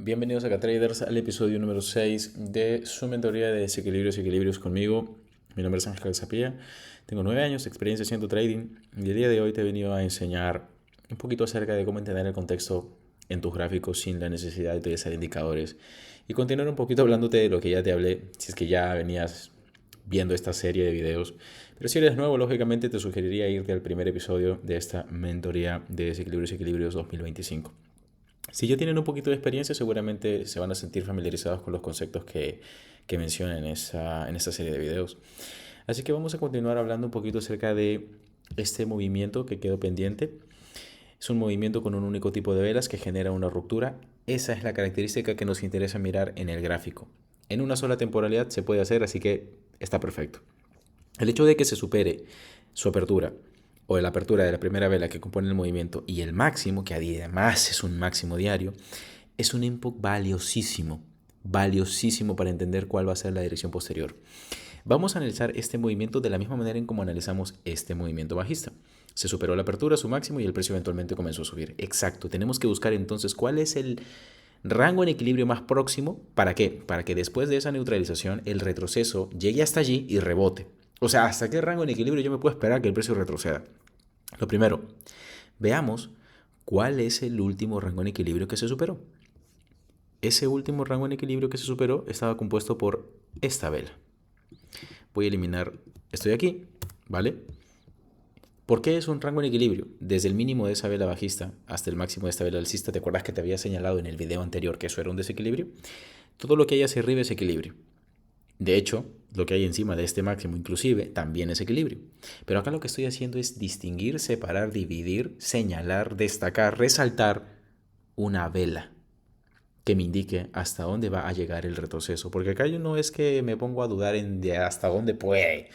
Bienvenidos a Traders al episodio número 6 de su mentoría de desequilibrios y equilibrios conmigo. Mi nombre es Ángel Zapía, tengo 9 años de experiencia haciendo trading y el día de hoy te he venido a enseñar un poquito acerca de cómo entender el contexto en tus gráficos sin la necesidad de utilizar indicadores y continuar un poquito hablándote de lo que ya te hablé, si es que ya venías viendo esta serie de videos. Pero si eres nuevo, lógicamente te sugeriría irte al primer episodio de esta mentoría de desequilibrios y equilibrios 2025. Si ya tienen un poquito de experiencia, seguramente se van a sentir familiarizados con los conceptos que mencionan en esta serie de videos. Así que vamos a continuar hablando un poquito acerca de este movimiento que quedó pendiente. Es un movimiento con un único tipo de velas que genera una ruptura. Esa es la característica que nos interesa mirar en el gráfico. En una sola temporalidad se puede hacer, así que está perfecto. El hecho de que se supere su apertura o la apertura de la primera vela que compone el movimiento y el máximo, que además es un máximo diario, es un input valiosísimo, valiosísimo para entender cuál va a ser la dirección posterior. Vamos a analizar este movimiento de la misma manera en como analizamos este movimiento bajista. Se superó la apertura, su máximo, y el precio eventualmente comenzó a subir. Exacto, tenemos que buscar entonces cuál es el rango en equilibrio más próximo. ¿Para qué? Para que después de esa neutralización el retroceso llegue hasta allí y rebote. O sea, ¿hasta qué rango en equilibrio yo me puedo esperar que el precio retroceda? Lo primero, veamos cuál es el último rango en equilibrio que se superó. Ese último rango en equilibrio que se superó estaba compuesto por esta vela. Voy a eliminar esto de aquí, ¿vale? ¿Por qué es un rango en equilibrio? Desde el mínimo de esa vela bajista hasta el máximo de esta vela alcista. ¿Te acuerdas que te había señalado en el video anterior que eso era un desequilibrio? Todo lo que hay hacia arriba es equilibrio. De hecho, lo que hay encima de este máximo inclusive también es equilibrio. Pero acá lo que estoy haciendo es distinguir, separar, dividir, señalar, destacar, resaltar una vela que me indique hasta dónde va a llegar el retroceso. Porque acá yo no es que me pongo a dudar en de hasta dónde puede.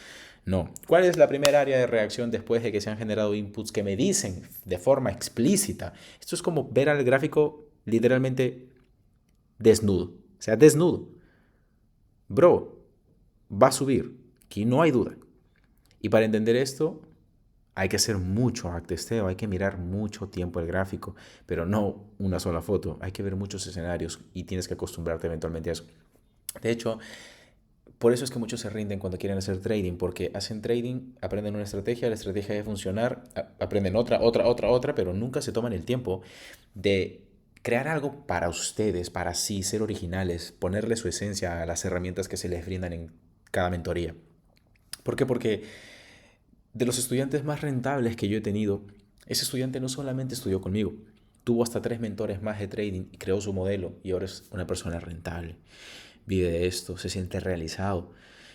No. ¿Cuál es la primera área de reacción después de que se han generado inputs que me dicen de forma explícita? Esto es como ver al gráfico literalmente desnudo. O sea, desnudo. Bro, va a subir. Aquí no hay duda. Y para entender esto, hay que hacer mucho backtesteo, hay que mirar mucho tiempo el gráfico, pero no una sola foto. Hay que ver muchos escenarios y tienes que acostumbrarte eventualmente a eso. De hecho, por eso es que muchos se rinden cuando quieren hacer trading, porque hacen trading, aprenden una estrategia, la estrategia debe funcionar, aprenden otra, pero nunca se toman el tiempo de crear algo para ustedes, para sí, ser originales, ponerle su esencia a las herramientas que se les brindan en cada mentoría. ¿Por qué? Porque de los estudiantes más rentables que yo he tenido, ese estudiante no solamente estudió conmigo, tuvo hasta 3 mentores más de trading y creó su modelo y ahora es una persona rentable. Vive de esto, se siente realizado.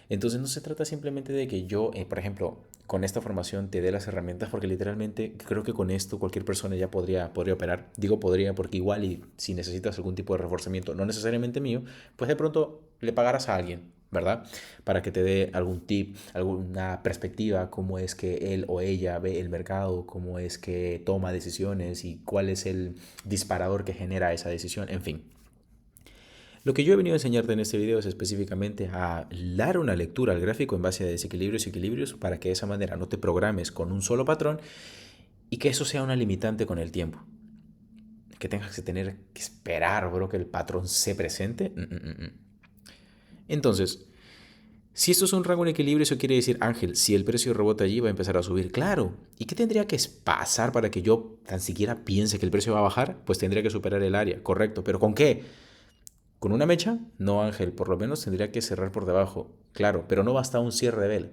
Entonces no se trata simplemente de que yo, por ejemplo, con esta formación te dé las herramientas, porque literalmente creo que con esto cualquier persona ya podría operar. Digo podría porque igual y si necesitas algún tipo de reforzamiento, no necesariamente mío, pues de pronto le pagarás a alguien, ¿verdad? Para que te dé algún tip, alguna perspectiva, cómo es que él o ella ve el mercado, cómo es que toma decisiones y cuál es el disparador que genera esa decisión, en fin. Lo que yo he venido a enseñarte en este video es específicamente a dar una lectura al gráfico en base a desequilibrios y equilibrios para que de esa manera no te programes con un solo patrón y que eso sea una limitante con el tiempo. Que tengas que tener que esperar, bro, que el patrón se presente. Entonces, si esto es un rango en equilibrio, eso quiere decir, Ángel, si el precio rebota allí va a empezar a subir. Claro. ¿Y qué tendría que pasar para que yo tan siquiera piense que el precio va a bajar? Pues tendría que superar el área, correcto. ¿Pero con qué? ¿Con una mecha? No, Ángel, por lo menos tendría que cerrar por debajo. Claro, pero no basta un cierre de vela.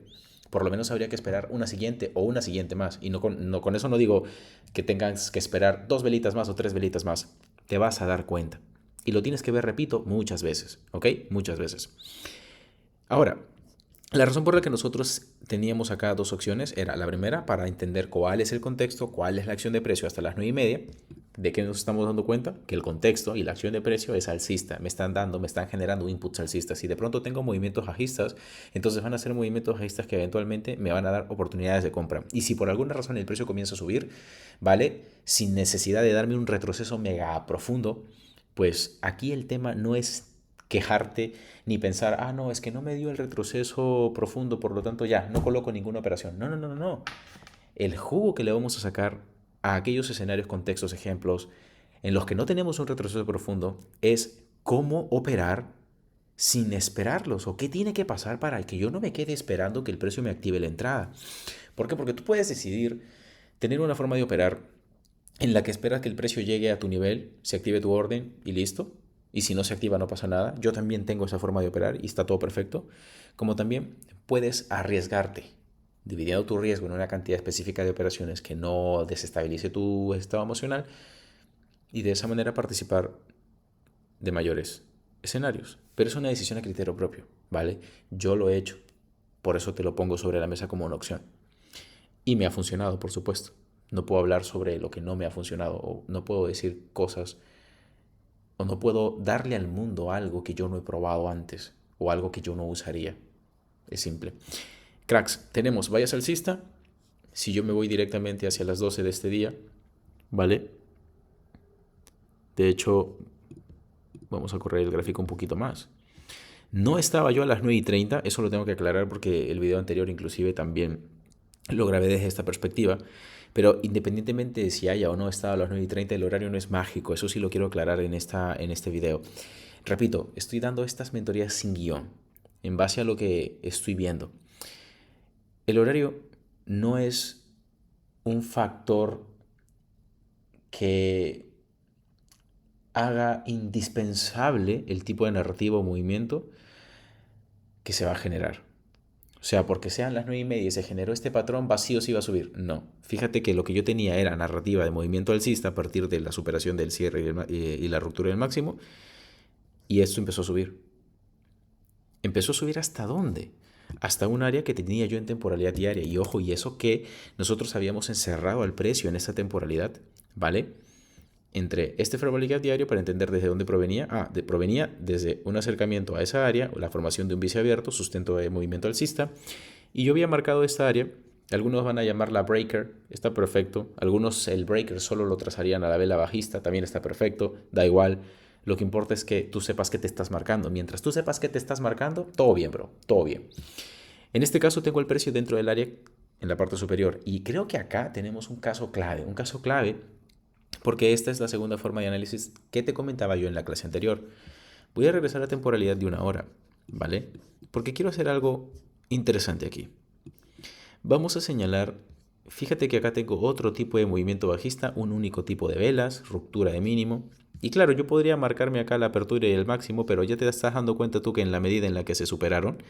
Por lo menos habría que esperar una siguiente o una siguiente más. Y con eso no digo que tengas que esperar 2 velitas más o 3 velitas más. Te vas a dar cuenta. Y lo tienes que ver, repito, muchas veces. ¿Ok? Muchas veces. Ahora, la razón por la que nosotros teníamos acá dos opciones era la primera para entender cuál es el contexto, cuál es la acción de precio hasta las 9:30. ¿De qué nos estamos dando cuenta? Que el contexto y la acción de precio es alcista. Me están generando inputs alcistas. Si de pronto tengo movimientos bajistas, entonces van a ser movimientos bajistas que eventualmente me van a dar oportunidades de compra. Y si por alguna razón el precio comienza a subir, ¿vale? Sin necesidad de darme un retroceso mega profundo, pues aquí el tema no es quejarte ni pensar, no, es que no me dio el retroceso profundo, por lo tanto ya, no coloco ninguna operación. No, no, no, no, no. El jugo que le vamos a sacar a aquellos escenarios, contextos, ejemplos, En los que no tenemos un retroceso profundo es cómo operar sin esperarlos o qué tiene que pasar para que yo no me quede esperando que el precio me active la entrada. ¿Por qué? Porque tú puedes decidir tener una forma de operar en la que esperas que el precio llegue a tu nivel, se active tu orden y listo. Y si no se activa no pasa nada. Yo también tengo esa forma de operar y está todo perfecto. Como también puedes arriesgarte, dividiendo tu riesgo en una cantidad específica de operaciones que no desestabilice tu estado emocional y de esa manera participar de mayores escenarios. Pero es una decisión a criterio propio, ¿vale? Yo lo he hecho. Por eso te lo pongo sobre la mesa como una opción. Y me ha funcionado, por supuesto. No puedo hablar sobre lo que no me ha funcionado o no puedo decir cosas o no puedo darle al mundo algo que yo no he probado antes o algo que yo no usaría. Es simple. Cracks, tenemos valla alcista. Si yo me voy directamente hacia las 12 de este día, ¿vale? De hecho, vamos a correr el gráfico un poquito más. No estaba yo a las 9:30, eso lo tengo que aclarar porque el video anterior inclusive también lo grabé desde esta perspectiva, pero independientemente de si haya o no estado a las 9:30, el horario no es mágico, eso sí lo quiero aclarar en este video. Repito, estoy dando estas mentorías sin guión, en base a lo que estoy viendo. El horario no es un factor que haga indispensable el tipo de narrativa o movimiento que se va a generar. O sea, porque sean las 9:30 y se generó este patrón, vacío sí va a subir. No. Fíjate que lo que yo tenía era narrativa de movimiento alcista a partir de la superación del cierre y la ruptura del máximo. Y esto empezó a subir. ¿Empezó a subir hasta dónde? Hasta un área que tenía yo en temporalidad diaria. Y ojo, y eso que nosotros habíamos encerrado al precio en esa temporalidad, ¿vale? Entre este fair value gap diario para entender desde dónde provenía. Provenía desde un acercamiento a esa área, la formación de un bici abierto, sustento de movimiento alcista. Y yo había marcado esta área. Algunos van a llamarla breaker, está perfecto. Algunos el breaker solo lo trazarían a la vela bajista, también está perfecto, da igual. Lo que importa es que tú sepas que te estás marcando. Mientras tú sepas que te estás marcando, todo bien, bro, todo bien. En este caso tengo el precio dentro del área en la parte superior. Y creo que acá tenemos un caso clave porque esta es la segunda forma de análisis que te comentaba yo en la clase anterior. Voy a regresar a temporalidad de 1 hora, ¿vale? Porque quiero hacer algo interesante aquí. Vamos a señalar, fíjate que acá tengo otro tipo de movimiento bajista, un único tipo de velas, ruptura de mínimo. Y claro, yo podría marcarme acá la apertura y el máximo, pero ya te estás dando cuenta tú que en la medida en la que se superaron,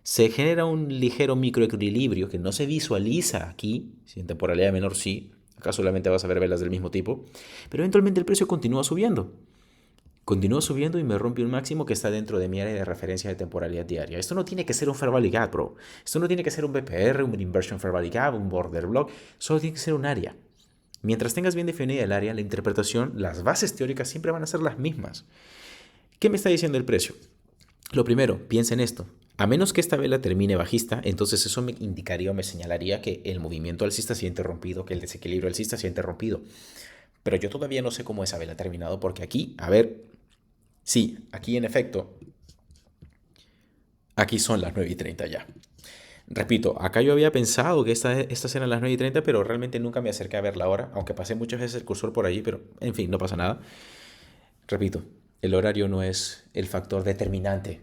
se genera un ligero microequilibrio que no se visualiza aquí, si en temporalidad menor sí, acá solamente vas a ver velas del mismo tipo, pero eventualmente el precio continúa subiendo. Continúa subiendo y me rompe un máximo que está dentro de mi área de referencia de temporalidad diaria. Esto no tiene que ser un Fair Value Gap, bro. Esto no tiene que ser un BPR, un Inversion Fair Value Gap, un Border Block. Solo tiene que ser un área. Mientras tengas bien definida el área, la interpretación, las bases teóricas siempre van a ser las mismas. ¿Qué me está diciendo el precio? Lo primero, piensa en esto. A menos que esta vela termine bajista, entonces eso me indicaría o me señalaría que el movimiento alcista se ha interrumpido, que el desequilibrio alcista se ha interrumpido. Pero yo todavía no sé cómo esa vela ha terminado porque aquí, a ver, sí, aquí en efecto, aquí son las 9:30 ya. Repito, acá yo había pensado que estas eran las 9:30, pero realmente nunca me acerqué a ver la hora, aunque pasé muchas veces el cursor por allí, pero en fin, no pasa nada. Repito, el horario no es el factor determinante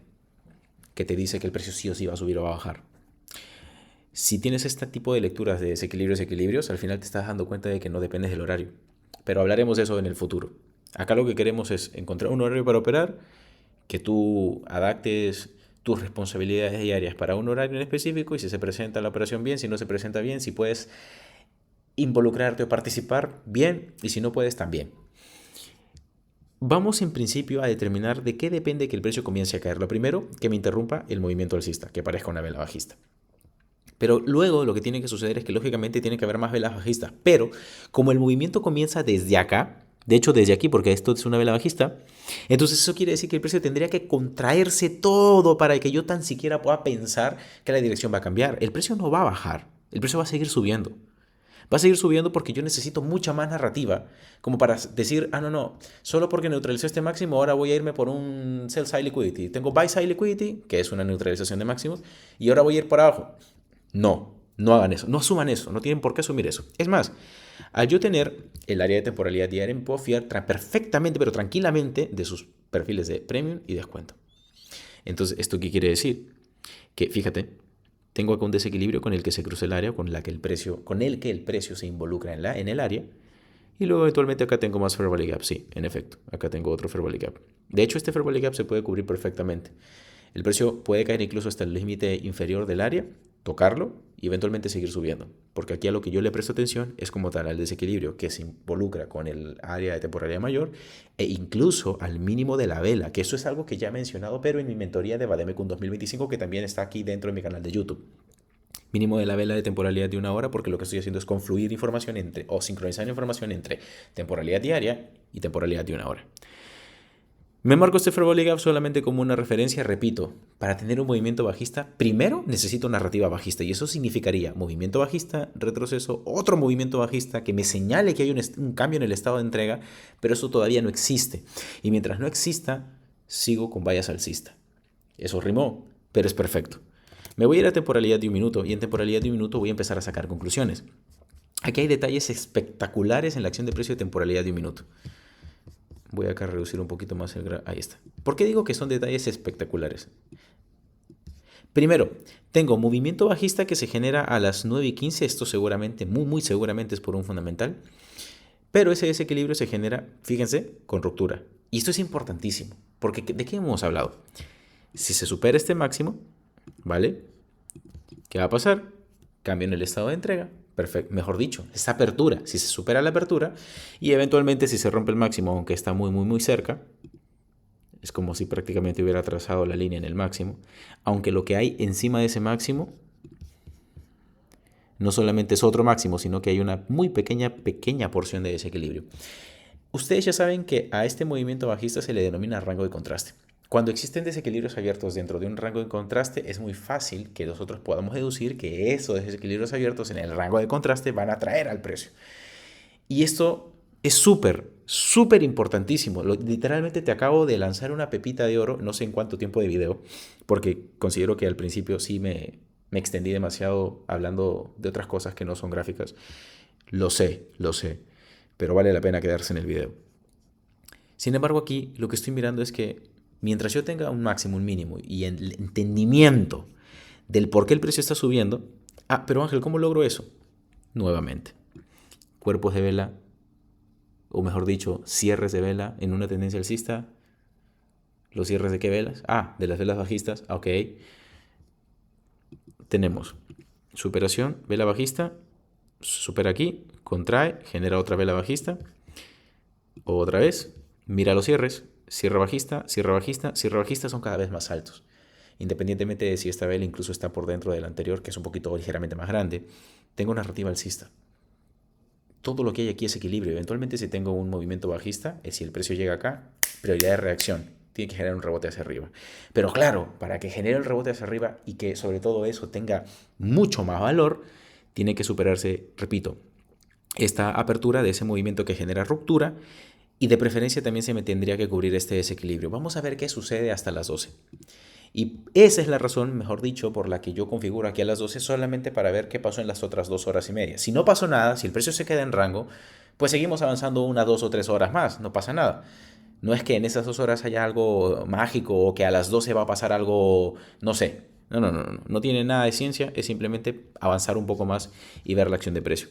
que te dice que el precio sí o sí va a subir o va a bajar. Si tienes este tipo de lecturas de desequilibrios y equilibrios, al final te estás dando cuenta de que no dependes del horario. Pero hablaremos de eso en el futuro. Acá lo que queremos es encontrar un horario para operar, que tú adaptes tus responsabilidades diarias para un horario en específico y si se presenta la operación bien, si no se presenta bien, si puedes involucrarte o participar bien y si no puedes también. Vamos en principio a determinar de qué depende que el precio comience a caer. Lo primero, que me interrumpa el movimiento alcista, que parezca una vela bajista. Pero luego lo que tiene que suceder es que lógicamente tiene que haber más velas bajistas. Pero como el movimiento comienza desde acá, de hecho desde aquí porque esto es una vela bajista, entonces eso quiere decir que el precio tendría que contraerse todo para que yo tan siquiera pueda pensar que la dirección va a cambiar. El precio no va a bajar, el precio va a seguir subiendo. Va a seguir subiendo porque yo necesito mucha más narrativa como para decir, no, solo porque neutralicé este máximo, ahora voy a irme por un sell side liquidity. Tengo buy side liquidity, que es una neutralización de máximos, y ahora voy a ir por abajo. No No hagan eso, no asuman eso, no tienen por qué asumir eso. Es más, al yo tener el área de temporalidad diaria, me puedo fiar perfectamente, pero tranquilamente, de sus perfiles de premium y descuento. Entonces, ¿esto qué quiere decir? Que, fíjate, tengo acá un desequilibrio con el que se cruza el área, con el que el precio se involucra en el área. Y luego eventualmente acá tengo más Fair Value Gap. Sí, en efecto, acá tengo otro Fair Value Gap. De hecho, este Fair Value Gap se puede cubrir perfectamente. El precio puede caer incluso hasta el límite inferior del área, tocarlo y eventualmente seguir subiendo. Porque aquí a lo que yo le presto atención es como tal al desequilibrio que se involucra con el área de temporalidad mayor e incluso al mínimo de la vela, que eso es algo que ya he mencionado, pero en mi mentoría de Bademecum 2025, que también está aquí dentro de mi canal de YouTube. Mínimo de la vela de temporalidad de 1 hora, porque lo que estoy haciendo es confluir información o sincronizar información entre temporalidad diaria y temporalidad de 1 hora. Me marco este Fair Value Gap solamente como una referencia, repito, para tener un movimiento bajista, primero necesito narrativa bajista y eso significaría movimiento bajista, retroceso, otro movimiento bajista que me señale que hay un cambio en el estado de entrega, pero eso todavía no existe. Y mientras no exista, sigo con valla alcista. Eso rimó, pero es perfecto. Me voy a ir a temporalidad de 1 minuto y en temporalidad de 1 minuto voy a empezar a sacar conclusiones. Aquí hay detalles espectaculares en la acción de precio de temporalidad de 1 minuto. Voy acá a reducir un poquito más el gráfico. Ahí está. ¿Por qué digo que son detalles espectaculares? Primero, tengo movimiento bajista que se genera a las 9:15. Esto seguramente, muy seguramente es por un fundamental. Pero ese desequilibrio se genera, fíjense, con ruptura. Y esto es importantísimo. Porque ¿de qué hemos hablado? Si se supera este máximo, ¿vale? ¿Qué va a pasar? Cambio en el estado de entrega. Perfecto, mejor dicho, esa apertura, si se supera la apertura y eventualmente si se rompe el máximo, aunque está muy cerca, es como si prácticamente hubiera trazado la línea en el máximo, aunque lo que hay encima de ese máximo no solamente es otro máximo, sino que hay una muy pequeña porción de desequilibrio. Ustedes ya saben que a este movimiento bajista se le denomina rango de contraste. Cuando existen desequilibrios abiertos dentro de un rango de contraste, es muy fácil que nosotros podamos deducir que esos desequilibrios abiertos en el rango de contraste van a atraer al precio. Y esto es súper importantísimo. Literalmente te acabo de lanzar una pepita de oro, no sé en cuánto tiempo de video, porque considero que al principio sí me extendí demasiado hablando de otras cosas que no son gráficas. Lo sé, pero vale la pena quedarse en el video. Sin embargo, aquí lo que estoy mirando es que mientras yo tenga un máximo, un mínimo y el entendimiento del por qué el precio está subiendo. Pero Ángel, ¿cómo logro eso? Nuevamente, cuerpos de vela, o mejor dicho, cierres de vela en una tendencia alcista. ¿Los cierres de qué velas? De las velas bajistas. Ok. Tenemos superación, vela bajista, supera aquí, contrae, genera otra vela bajista. Otra vez, mira los cierres. Cierre bajista, cierre bajista, cierre bajista son cada vez más altos. Independientemente de si esta vela incluso está por dentro del anterior, que es un poquito ligeramente más grande, tengo narrativa alcista. Todo lo que hay aquí es equilibrio. Eventualmente si tengo un movimiento bajista, si el precio llega acá, prioridad de reacción. Tiene que generar un rebote hacia arriba. Pero claro, para que genere el rebote hacia arriba y que sobre todo eso tenga mucho más valor, tiene que superarse, repito, esta apertura de ese movimiento que genera ruptura. Y de preferencia también se me tendría que cubrir este desequilibrio. Vamos a ver qué sucede hasta las 12. Y esa es la razón, mejor dicho, por la que yo configuro aquí a las 12 solamente para ver qué pasó en las otras 2 horas y media. Si no pasó nada, si el precio se queda en rango, pues seguimos avanzando 1, 2 o 3 horas más, no pasa nada. No es que en esas 2 horas haya algo mágico o que a las 12 va a pasar algo, no sé. No tiene nada de ciencia, es simplemente avanzar un poco más y ver la acción de precio.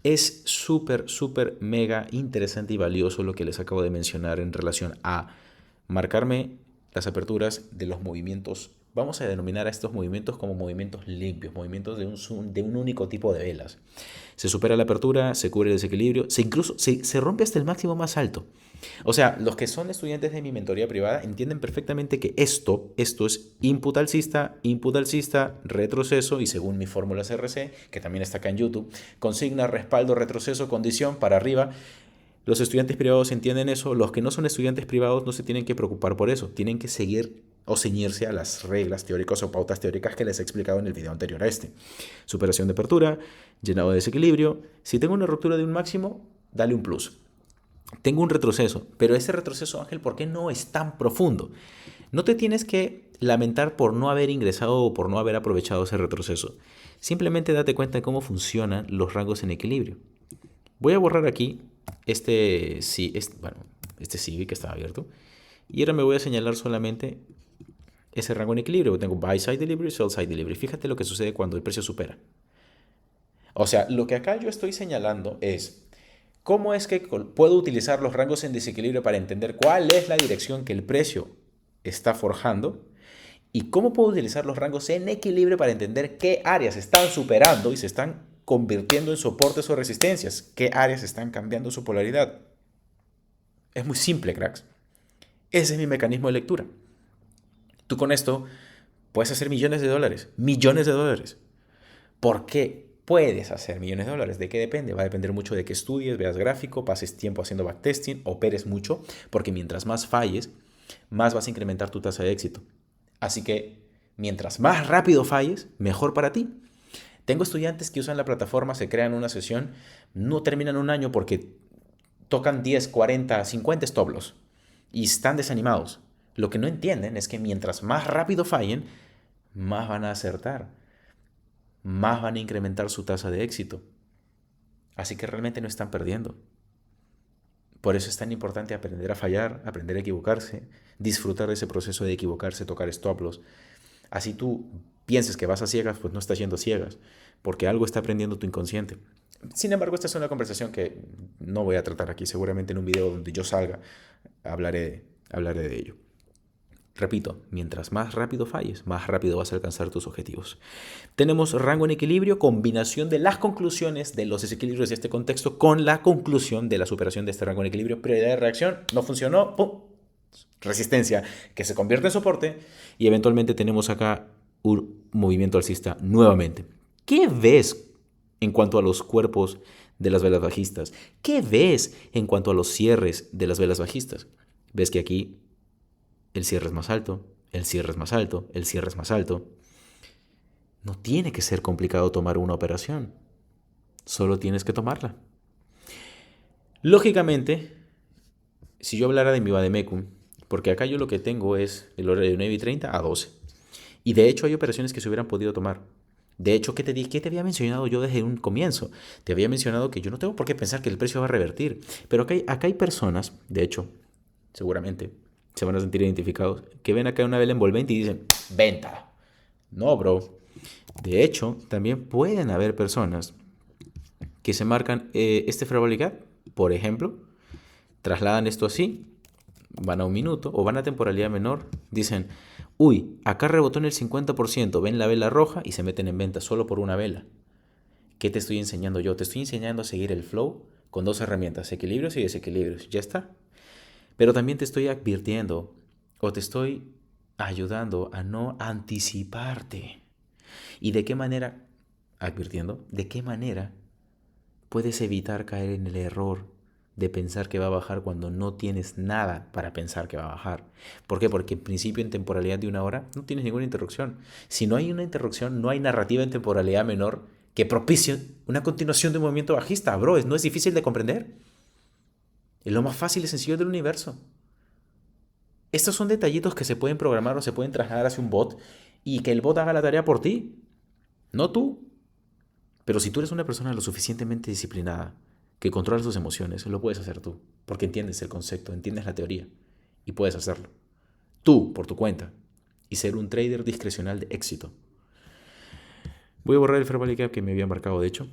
Es súper mega interesante y valioso lo que les acabo de mencionar en relación a marcarme las aperturas de los movimientos. Vamos a denominar a estos movimientos como movimientos limpios, movimientos de un único tipo de velas. Se supera la apertura, se cubre el desequilibrio, se rompe hasta el máximo más alto. O sea, los que son estudiantes de mi mentoría privada entienden perfectamente que esto es input alcista, retroceso y según mi fórmula CRC, que también está acá en YouTube, consigna, respaldo, retroceso, condición para arriba. Los estudiantes privados entienden eso. Los que no son estudiantes privados no se tienen que preocupar por eso. Tienen que seguir o ceñirse a las reglas teóricas o pautas teóricas que les he explicado en el video anterior a este. Superación de apertura, llenado de desequilibrio. Si tengo una ruptura de un máximo, dale un plus. Tengo un retroceso, pero ese retroceso, Ángel, ¿por qué no es tan profundo? No te tienes que lamentar por no haber ingresado o por no haber aprovechado ese retroceso. Simplemente date cuenta de cómo funcionan los rangos en equilibrio. Voy a borrar aquí este CV que estaba abierto. Y ahora me voy a señalar solamente ese rango en equilibrio. Tengo buy side delivery, sell side delivery. Fíjate lo que sucede cuando el precio supera. O sea, lo que acá yo estoy señalando es cómo es que puedo utilizar los rangos en desequilibrio para entender cuál es la dirección que el precio está forjando y cómo puedo utilizar los rangos en equilibrio para entender qué áreas están superando y se están convirtiendo en soportes o resistencias, qué áreas están cambiando su polaridad. Es muy simple, cracks. Ese es mi mecanismo de lectura. Tú con esto puedes hacer millones de dólares. Millones de dólares. ¿Por qué puedes hacer millones de dólares? ¿De qué depende? Va a depender mucho de que estudies, veas gráfico, pases tiempo haciendo backtesting, operes mucho, porque mientras más falles, más vas a incrementar tu tasa de éxito. Así que mientras más rápido falles, mejor para ti. Tengo estudiantes que usan la plataforma, se crean una sesión, no terminan un año porque tocan 10, 40, 50 stop loss y están desanimados. Lo que no entienden es que mientras más rápido fallen, más van a acertar, más van a incrementar su tasa de éxito. Así que realmente no están perdiendo. Por eso es tan importante aprender a fallar, aprender a equivocarse, disfrutar de ese proceso de equivocarse, tocar stop loss. Así tú pienses que vas a ciegas, pues no estás yendo a ciegas, porque algo está aprendiendo tu inconsciente. Sin embargo, esta es una conversación que no voy a tratar aquí. Seguramente en un video donde yo salga hablaré de ello. Repito, mientras más rápido falles, más rápido vas a alcanzar tus objetivos. Tenemos rango en equilibrio, combinación de las conclusiones de los desequilibrios de este contexto con la conclusión de la superación de este rango en equilibrio. Prioridad de reacción, no funcionó, ¡pum! Resistencia que se convierte en soporte y eventualmente tenemos acá un movimiento alcista nuevamente. ¿Qué ves en cuanto a los cuerpos de las velas bajistas? ¿Qué ves en cuanto a los cierres de las velas bajistas? Ves que aquí el cierre es más alto, el cierre es más alto, el cierre es más alto. No tiene que ser complicado tomar una operación, solo tienes que tomarla. Lógicamente, si yo hablara de mi vademecum, porque acá yo lo que tengo es el horario de 9:30 a 12. Y de hecho hay operaciones que se hubieran podido tomar. De hecho, ¿qué te había mencionado yo desde un comienzo? Te había mencionado que yo no tengo por qué pensar que el precio va a revertir. Pero acá hay personas, de hecho, seguramente se van a sentir identificados, que ven acá una vela envolvente y dicen, venta. No, bro. De hecho, también pueden haber personas que se marcan este fair value gap, por ejemplo, trasladan esto así, van a un minuto o van a temporalidad menor, dicen, uy, acá rebotó en el 50%, ven la vela roja y se meten en venta solo por una vela. ¿Qué te estoy enseñando yo? Te estoy enseñando a seguir el flow con dos herramientas, equilibrios y desequilibrios. Ya está. Pero también te estoy advirtiendo o te estoy ayudando a no anticiparte. ¿Y de qué manera? Advirtiendo, ¿de qué manera puedes evitar caer en el error de pensar que va a bajar cuando no tienes nada para pensar que va a bajar? ¿Por qué? Porque en principio en temporalidad de una hora no tienes ninguna interrupción. Si no hay una interrupción, no hay narrativa en temporalidad menor que propicie una continuación de un movimiento bajista. Bro, no es difícil de comprender. Es lo más fácil y sencillo del universo. Estos son detallitos que se pueden programar o se pueden trasladar hacia un bot y que el bot haga la tarea por ti, no tú. Pero si tú eres una persona lo suficientemente disciplinada, que controla sus emociones, lo puedes hacer tú, porque entiendes el concepto, entiendes la teoría y puedes hacerlo. Tú, por tu cuenta, y ser un trader discrecional de éxito. Voy a borrar el fair value gap que me había marcado, de hecho,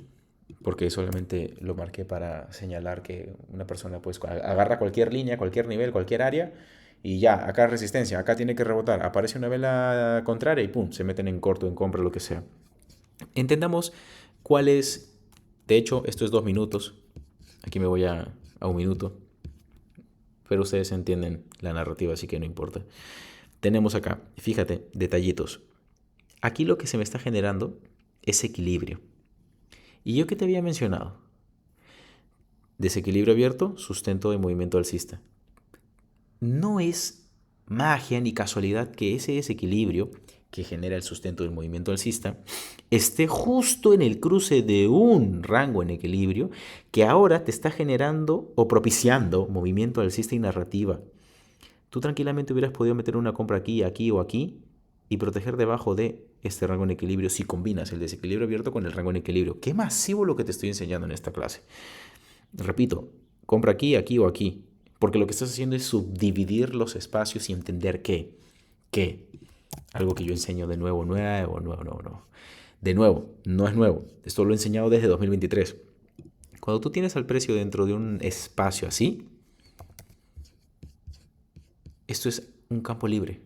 porque solamente lo marqué para señalar que una persona pues agarra cualquier línea, cualquier nivel, cualquier área y ya, acá resistencia, acá tiene que rebotar, aparece una vela contraria y pum, se meten en corto, en compra, lo que sea. Entendamos cuál es, de hecho, esto es 2 minutos, aquí me voy a 1 minuto, pero ustedes entienden la narrativa, así que no importa. Tenemos acá, fíjate, detallitos. Aquí lo que se me está generando es equilibrio. ¿Y yo qué te había mencionado? Desequilibrio abierto, sustento de movimiento alcista. No es magia ni casualidad que ese desequilibrio que genera el sustento del movimiento alcista esté justo en el cruce de un rango en equilibrio que ahora te está generando o propiciando movimiento alcista y narrativa. Tú tranquilamente hubieras podido meter una compra aquí, aquí o aquí y proteger debajo de este rango en equilibrio si combinas el desequilibrio abierto con el rango en equilibrio. Qué masivo lo que te estoy enseñando en esta clase. Repito, compra aquí, aquí o aquí, porque lo que estás haciendo es subdividir los espacios y entender que, algo que yo enseño de nuevo, de nuevo, no es nuevo, esto lo he enseñado desde 2023. Cuando tú tienes al precio dentro de un espacio así, esto es un campo libre,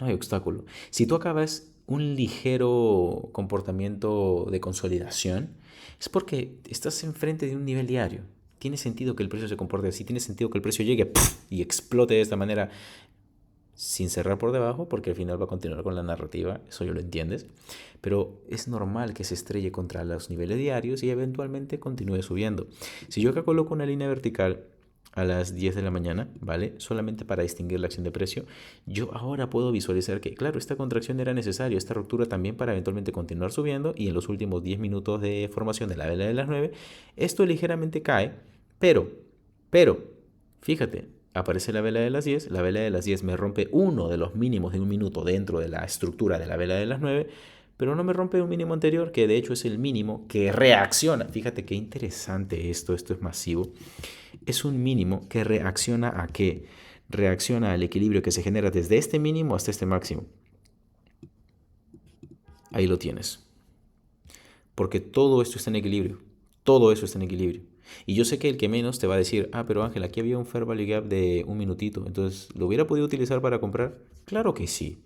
no hay obstáculo. Si tú acabas un ligero comportamiento de consolidación, es porque estás enfrente de un nivel diario. Tiene sentido que el precio se comporte así, tiene sentido que el precio llegue ¡puf! Y explote de esta manera sin cerrar por debajo, porque al final va a continuar con la narrativa, eso ya lo entiendes, pero es normal que se estrelle contra los niveles diarios y eventualmente continúe subiendo. Si yo acá coloco una línea vertical a las 10 de la mañana, ¿vale? Solamente para distinguir la acción de precio, yo ahora puedo visualizar que, claro, esta contracción era necesaria, esta ruptura también para eventualmente continuar subiendo y en los últimos 10 minutos de formación de la vela de las 9, esto ligeramente cae, pero, fíjate, aparece la vela de las 10, la vela de las 10 me rompe uno de los mínimos de un minuto dentro de la estructura de la vela de las 9, pero no me rompe un mínimo anterior, que de hecho es el mínimo que reacciona. Fíjate qué interesante esto es masivo. Es un mínimo que reacciona ¿a qué? Reacciona al equilibrio que se genera desde este mínimo hasta este máximo. Ahí lo tienes. Porque todo esto está en equilibrio. Todo eso está en equilibrio. Y yo sé que el que menos te va a decir, pero Ángel, aquí había un fair value gap de un minutito, entonces, ¿lo hubiera podido utilizar para comprar? Claro que sí.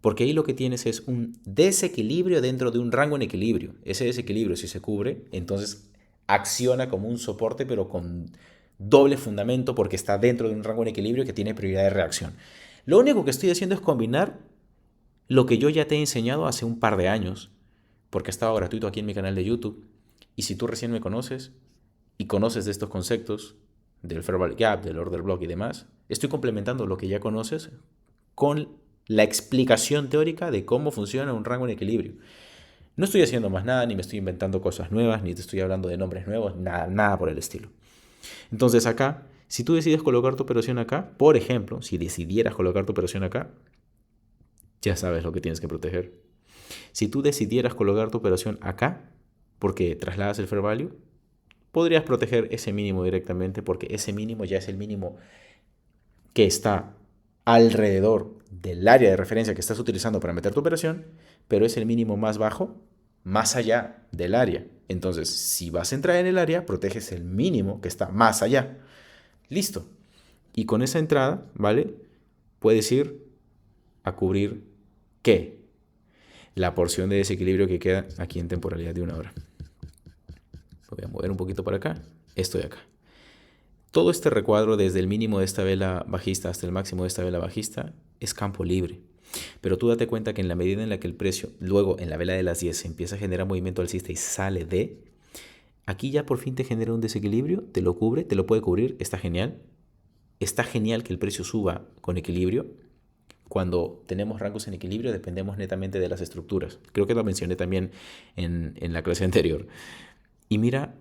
Porque ahí lo que tienes es un desequilibrio dentro de un rango en equilibrio. Ese desequilibrio, si se cubre, entonces acciona como un soporte, pero con doble fundamento porque está dentro de un rango en equilibrio que tiene prioridad de reacción. Lo único que estoy haciendo es combinar lo que yo ya te he enseñado hace un par de años, porque ha estado gratuito aquí en mi canal de YouTube. Y si tú recién me conoces y conoces de estos conceptos, del Fair Value Gap, del Order Block y demás, estoy complementando lo que ya conoces con la explicación teórica de cómo funciona un rango en equilibrio. No estoy haciendo más nada, ni me estoy inventando cosas nuevas, ni te estoy hablando de nombres nuevos, nada por el estilo. Entonces acá, si tú decides colocar tu operación acá, por ejemplo, si decidieras colocar tu operación acá, ya sabes lo que tienes que proteger. Si tú decidieras colocar tu operación acá, porque trasladas el fair value, podrías proteger ese mínimo directamente, porque ese mínimo ya es el mínimo que está alrededor del área de referencia que estás utilizando para meter tu operación, pero es el mínimo más bajo más allá del área. Entonces, si vas a entrar en el área, proteges el mínimo que está más allá. Listo. Y con esa entrada, ¿vale? Puedes ir a cubrir ¿qué? La porción de desequilibrio que queda aquí en temporalidad de una hora. Lo voy a mover un poquito para acá. Estoy acá. Todo este recuadro, desde el mínimo de esta vela bajista hasta el máximo de esta vela bajista, es campo libre. Pero tú date cuenta que en la medida en la que el precio, luego en la vela de las 10, se empieza a generar movimiento alcista y sale de, aquí ya por fin te genera un desequilibrio, te lo cubre, te lo puede cubrir, está genial. Está genial que el precio suba con equilibrio. Cuando tenemos rangos en equilibrio dependemos netamente de las estructuras. Creo que lo mencioné también en la clase anterior. Y mira,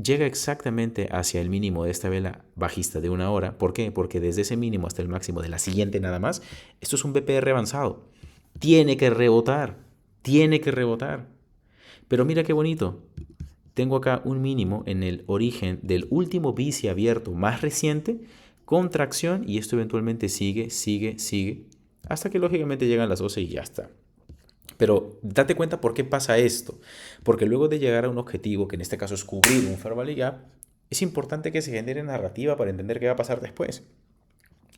llega exactamente hacia el mínimo de esta vela bajista de una hora. ¿Por qué? Porque desde ese mínimo hasta el máximo de la siguiente nada más, esto es un BPR avanzado. Tiene que rebotar. Tiene que rebotar. Pero mira qué bonito. Tengo acá un mínimo en el origen del último bici abierto más reciente, contracción, y esto eventualmente sigue, hasta que lógicamente llegan las 12 y ya está. Pero date cuenta por qué pasa esto. Porque luego de llegar a un objetivo, que en este caso es cubrir un fair value gap, es importante que se genere narrativa para entender qué va a pasar después.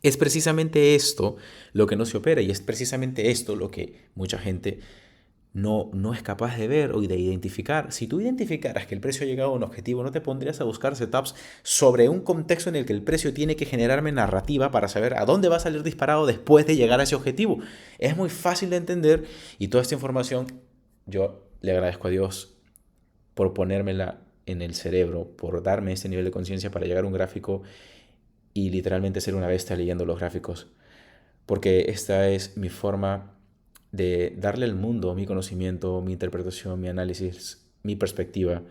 Es precisamente esto lo que no se opera y es precisamente esto lo que mucha gente no es capaz de ver o de identificar. Si tú identificaras que el precio ha llegado a un objetivo, no te pondrías a buscar setups sobre un contexto en el que el precio tiene que generarme narrativa para saber a dónde va a salir disparado después de llegar a ese objetivo. Es muy fácil de entender y toda esta información yo le agradezco a Dios por ponérmela en el cerebro, por darme este nivel de conciencia para llegar a un gráfico y literalmente ser una bestia leyendo los gráficos. Porque esta es mi forma de darle al mundo mi conocimiento, mi interpretación, mi análisis, mi perspectiva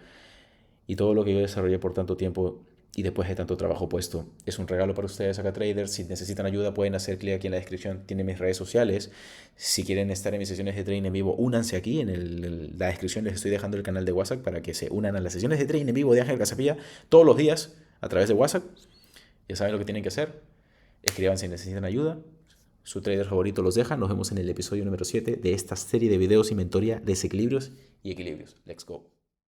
y todo lo que yo desarrollé por tanto tiempo y después de tanto trabajo puesto. Es un regalo para ustedes acá, traders. Si necesitan ayuda, pueden hacer clic aquí en la descripción. Tienen mis redes sociales. Si quieren estar en mis sesiones de trading en vivo, únanse aquí. En la descripción les estoy dejando el canal de WhatsApp para que se unan a las sesiones de trading en vivo de Ángel Casapilla todos los días a través de WhatsApp. Ya saben lo que tienen que hacer. Escriban si necesitan ayuda. Su trader favorito los deja. Nos vemos en el episodio número 7 de esta serie de videos y mentoría, desequilibrios y equilibrios. Let's go.